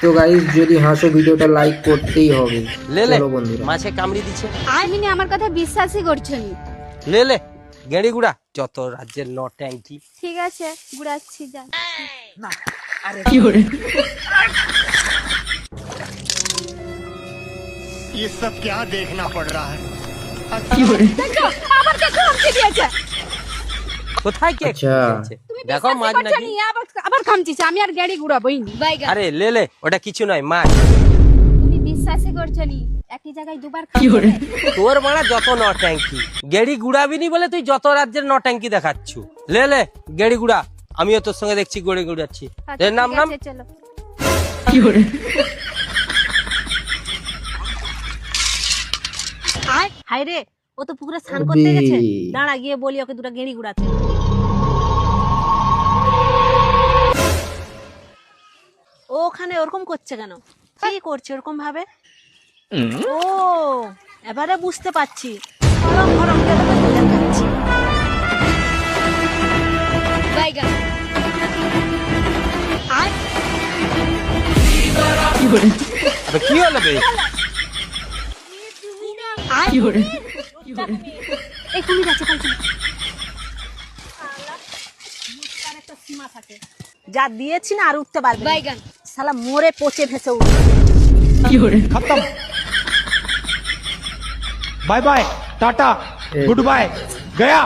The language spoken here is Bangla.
তো গাইস যদি হাসো ভিডিওটা লাইক করতেই হবে। চলো বন্ধুরা, মাছে কামড়ি দিচ্ছে। আমি আমার কথা বিশ্বাসই করছো নি। লে গেড়ি গুড়া যত রাজ্যের নট্যাঙ্কি। ঠিক আছে গুড়াচ্ছি যা। না আরে কি হরে ये सब क्या देखना पड़ रहा है। কি হরে দেখো আবার কে খামচি দিয়েছে। কোথায় কে আচ্ছা। খেয়েছে? দেখো মাছ নাকি। আবার খামচিছে, আমি আর গাড়ি ঘুরাবই নি। আরে লে ওটা কিছু নয় মাছ। তুমি বিশ্বাসই করছো নি, একই জায়গায় দুবার কি হরে তোর মারা যত নট্যাঙ্কি, গেড়ি গুড়াবিনি বলে তুই যত রাজ্যের নট্যাঙ্কি দেখাচ্ছু। লে গেড়ি গুড়া, আমিও তোর সঙ্গে দেখছি গড়ে গুড়াচ্ছি। এর নাম চলো। কি হরে আয় হাই রে, ও তো পুকুরে স্নান করতে আবে। গেছে। দাঁড়া গিয়ে বলি ওকে দুটো গেঁড়ি গুড়াতে। ও ওখানে ওরকম করছে কেন? কি করছে ওরকম ভাবে? ও এবারে বুঝতে পারছি। গরম গরম গেলে তো বুঝতে পারছি। বাইগান আয় কি হরে আবে কি হলো বে? আয় কি হরে কি হরে এই কুমির আছে কালকে। যা দিয়েছি না আর উঠতে পারবে না। বাইগান শালা মরে পচে ভেসে উঠবে। কি হরে खत्म। Bye bye, tata, good bye, गया।